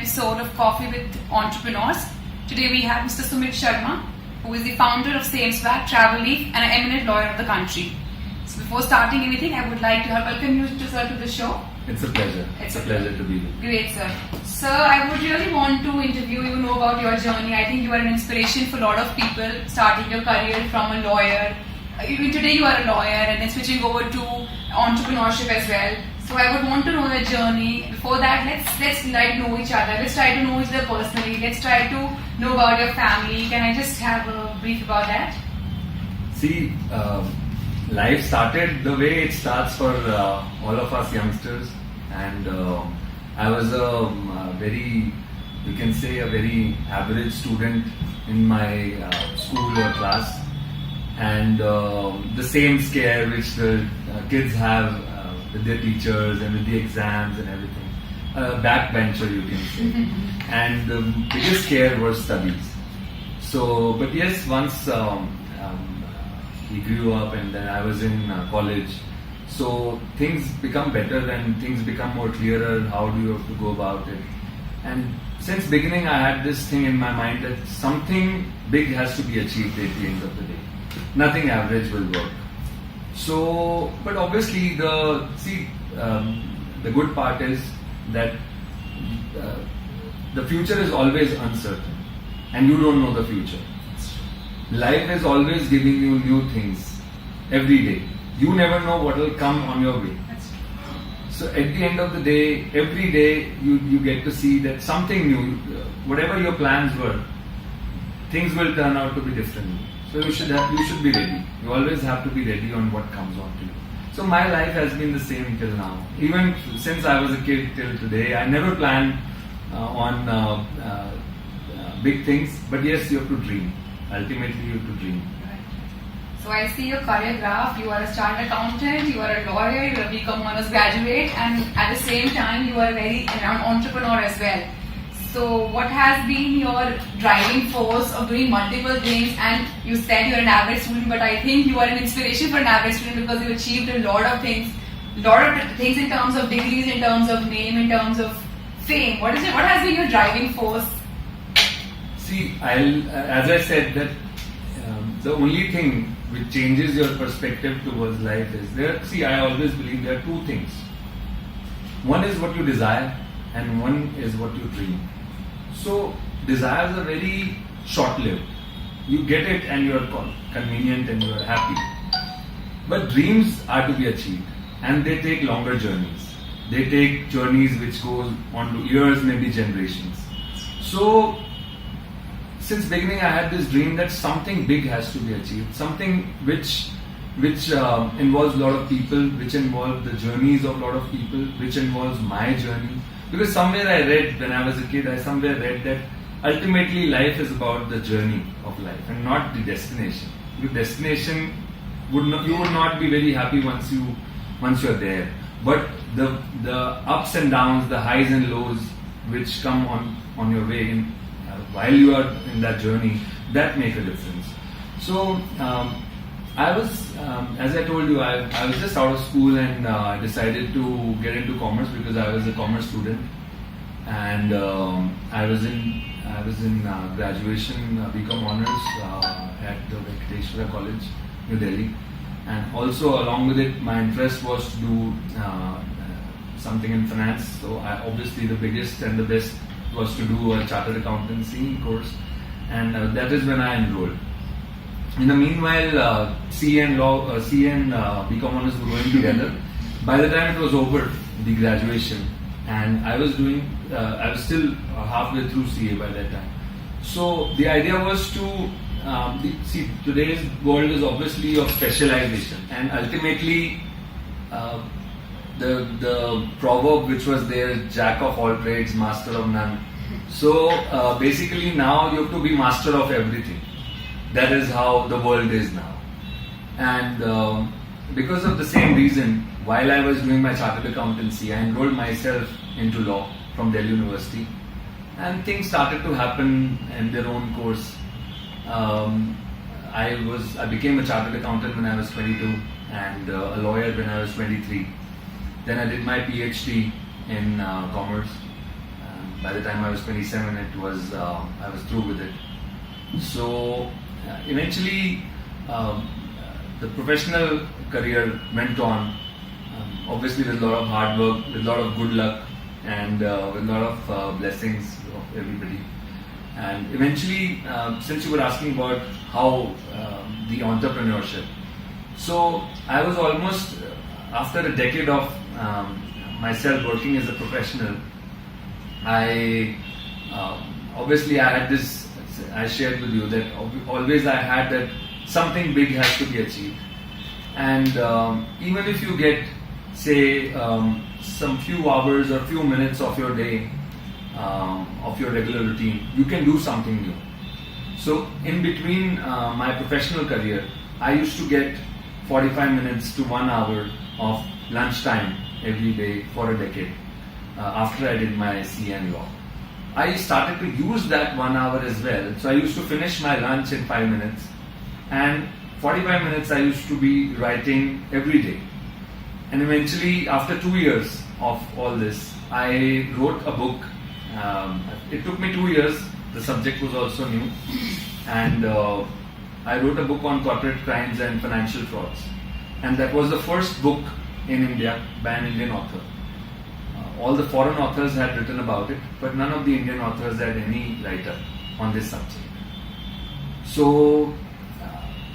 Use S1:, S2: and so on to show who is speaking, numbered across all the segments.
S1: episode of Coffee with Entrepreneurs. Today we have Mr. Sumit Sharma, who is the founder of SameSwag, Travel Leaf, and an eminent lawyer of the country. So before starting anything, I would like to welcome you to the show.
S2: It's a pleasure. It's a pleasure to be here.
S1: Great, sir. Sir, I would really want to interview you, know about your journey. I think you are an inspiration for a lot of people starting your career from a lawyer. Even today you are a lawyer and then switching over to entrepreneurship as well. So I would want to know your journey. Before that, let's know each other. Let's try to know each other personally. Let's try to know about your family. Can I just have a brief about that?
S2: See, life started the way it starts for all of us youngsters, and I was a very, you can say, a very average student in my school or class, and the same scare which the kids have with their teachers and with the exams and everything. Backbencher, you can say. And the biggest scare was studies. So, but yes, once we grew up and then I was in college, so things become better and things become more clearer. How do you have to go about it? And since beginning, I had this thing in my mind that something big has to be achieved at the end of the day. Nothing average will work. So, but obviously the good part is that the future is always uncertain and you don't know the future. Life is always giving you new things every day. You never know what will come on your way. So at the end of the day, every day you get to see that something new, whatever your plans were, things will turn out to be different. So you should be ready. You always have to be ready on what comes on to you. So my life has been the same till now. Even since I was a kid till today, I never planned on big things. But yes, you have to dream. Ultimately, you have to dream.
S1: So I see your career graph. You are a chartered accountant, you are a lawyer, you are a BCom honors graduate, and at the same time you are a very renowned entrepreneur as well. So what has been your driving force of doing multiple things? And you said you're an average student, but I think you are an inspiration for an average student because you achieved a lot of things in terms of degrees, in terms of name, in terms of fame. What has been your driving force?
S2: See, as I said, that the only thing which changes your perspective towards life is I always believe there are two things. One is what you desire and one is what you dream. So desires are very short-lived. You get it and you are convenient and you are happy. But dreams are to be achieved and they take longer journeys. They take journeys which goes on to years, maybe generations. So since beginning I had this dream that something big has to be achieved, something which involves a lot of people, which involves the journeys of a lot of people, which involves my journey. Because somewhere I read, when I was a kid, I somewhere read that ultimately life is about the journey of life and not the destination. Your destination you would not be very happy once you're there. But the ups and downs, the highs and lows which come on your way while you are in that journey, that make a difference. So I was, as I told you, I was just out of school and I decided to get into commerce because I was a commerce student, and I was in graduation BCom honors at the Venkateshwara College, New Delhi, and also along with it, my interest was to do something in finance. So obviously the biggest and the best was to do a chartered accountancy course, and that is when I enrolled. In the meanwhile, CA and BCom honors were going together. By the time it was over, the graduation, and I was still halfway through CA by that time. So the idea was to see, today's world is obviously of specialization, and ultimately the proverb which was there, jack of all trades, master of none. So basically now you have to be master of everything. That is how the world is now. And because of the same reason, while I was doing my chartered accountancy, I enrolled myself into law from Delhi University, and things started to happen in their own course. I became a chartered accountant when I was 22 and a lawyer when I was 23. Then I did my PhD in commerce. by the time I was 27, I was through with it. So eventually, the professional career went on. Obviously, with a lot of hard work, with a lot of good luck, and with a lot of blessings of everybody. And eventually, since you were asking about how the entrepreneurship, so I was almost after a decade of myself working as a professional. I obviously I had this. I shared with you that always I had that something big has to be achieved, and even if you get, say, some few hours or few minutes of your day, of your regular routine, you can do something new. So in between my professional career, I used to get 45 minutes to 1 hour of lunchtime every day for a decade after I did my CA in law. I started to use that 1 hour as well. So I used to finish my lunch in 5 minutes, and 45 minutes I used to be writing every day. And eventually, after 2 years of all this, I wrote a book. It took me 2 years. The subject was also new. And I wrote a book on corporate crimes and financial frauds. And that was the first book in India by an Indian author. All the foreign authors had written about it, but none of the Indian authors had any writer on this subject. So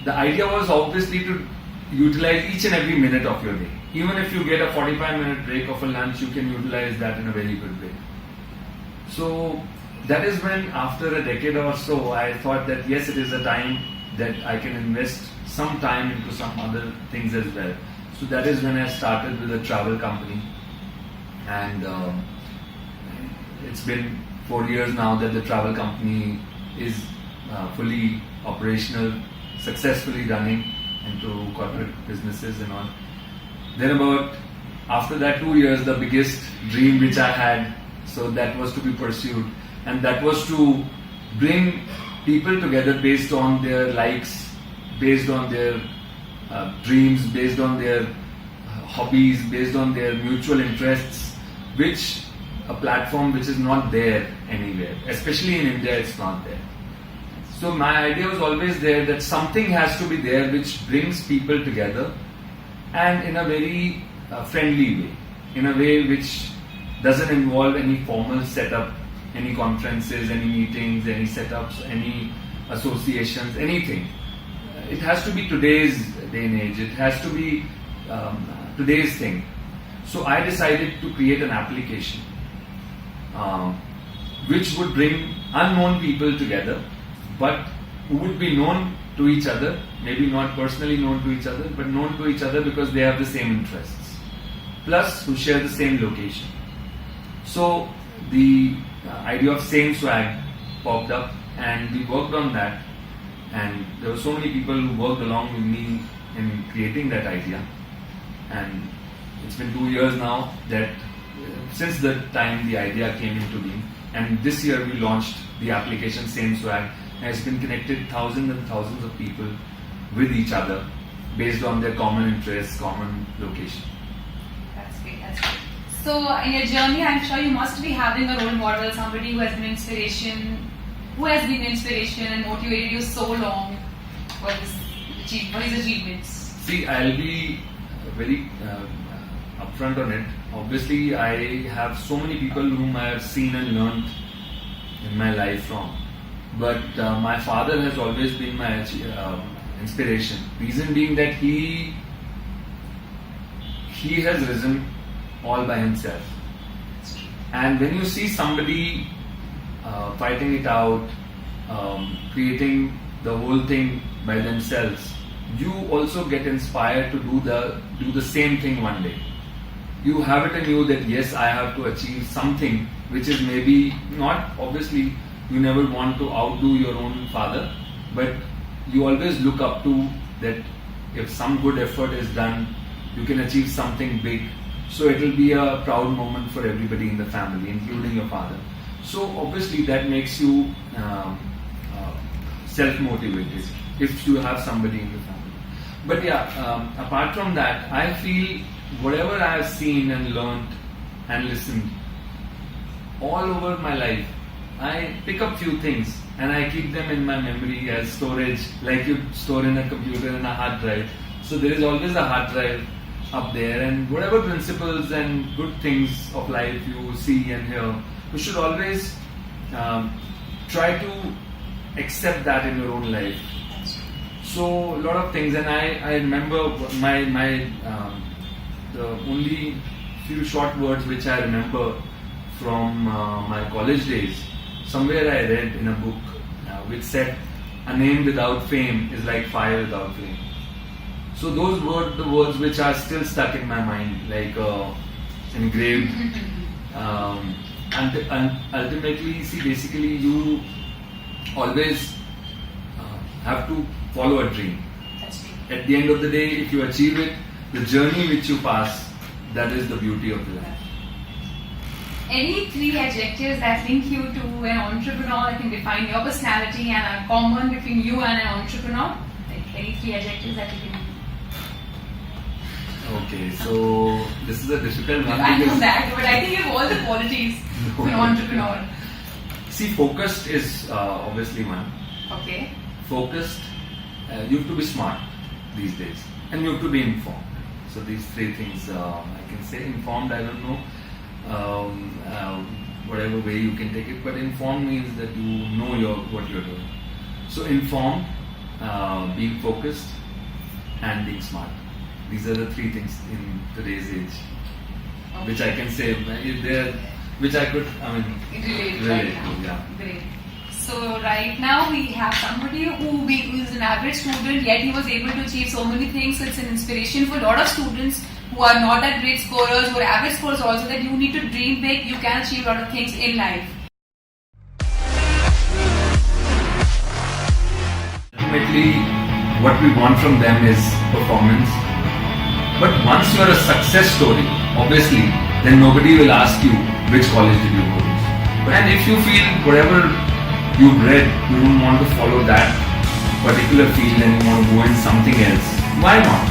S2: the idea was obviously to utilize each and every minute of your day. Even if you get a 45-minute break of a lunch, you can utilize that in a very good way. So that is when, after a decade or so, I thought that yes, it is a time that I can invest some time into some other things as well. So that is when I started with a travel company. And it's been 4 years now that the travel company is fully operational, successfully running into corporate businesses and all. Then about, after that 2 years, the biggest dream which I had, so that was to be pursued, and that was to bring people together based on their likes, based on their dreams, based on their hobbies, based on their mutual interests, which a platform which is not there anywhere, especially in India, it's not there. So my idea was always there that something has to be there which brings people together, and in a very friendly way, in a way which doesn't involve any formal setup, any conferences, any meetings, any setups, any associations, anything. It has to be today's day and age, it has to be today's thing. So I decided to create an application which would bring unknown people together, but who would be known to each other, maybe not personally known to each other, but known to each other because they have the same interests, plus who share the same location. So the idea of Same Swag popped up, and we worked on that, and there were so many people who worked along with me in creating that idea. And it's been 2 years now that since the time the idea came into being, and this year we launched the application Same Swag, and it's been connected thousands and thousands of people with each other based on their common interests, common location.
S1: That's great, that's great. So in your journey, I'm sure you must be having a role model, somebody who has been inspiration, and motivated you so long for his achievements.
S2: See, I'll be very upfront on it. Obviously, I have so many people whom I have seen and learned in my life from. But my father has always been my inspiration. Reason being that he has risen all by himself. And when you see somebody fighting it out, creating the whole thing by themselves, you also get inspired to do the same thing one day. You have it in you that yes, I have to achieve something which is maybe not, obviously you never want to outdo your own father, but you always look up to that if some good effort is done, you can achieve something big. So it will be a proud moment for everybody in the family, including your father. So obviously that makes you self-motivated if you have somebody in the family. But yeah, apart from that, I feel whatever I have seen and learned and listened, all over my life, I pick up few things and I keep them in my memory as storage, like you store in a computer in a hard drive. So there is always a hard drive up there, and whatever principles and good things of life you see and hear, you should always try to accept that in your own life. So a lot of things, and I remember the only few short words which I remember from my college days. Somewhere I read in a book which said, "A name without fame is like fire without flame." So those were the words which are still stuck in my mind, like engraved. And ultimately, see, basically, you always have to follow a dream.
S1: That's true.
S2: At the end of the day, if you achieve it, the journey which you pass, that is the beauty of the life.
S1: Any three adjectives that link you to an entrepreneur that can define your personality and are common between you and an entrepreneur? Like any three adjectives that you can.
S2: Okay, so this is a difficult one.
S1: I know
S2: because-
S1: that, but I think you have all the qualities of an entrepreneur.
S2: See, focused is obviously one.
S1: Okay.
S2: Focused, you have to be smart these days, and you have to be informed. So these three things I can say. Informed, I don't know, whatever way you can take it, but informed means that you know what you're doing. So informed, being focused, and being smart. These are the three things in today's age, which I can say, which I could,
S1: Relate
S2: relate
S1: right now.
S2: to, yeah.
S1: Great. So right now we have somebody who is an average student, yet he was able to achieve so many things. So it's an inspiration for a lot of students who are not that great scorers, who are average scorers also, that you need to dream big, you can achieve a lot of things in life.
S2: Ultimately, what we want from them is performance. But once you are a success story, obviously, then nobody will ask you which college did you go to. And if you feel whatever you've read, you don't want to follow that particular field and you want to go in something else, why not?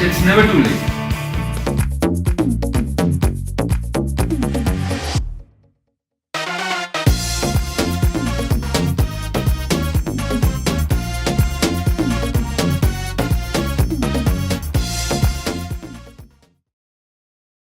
S2: It's never too late.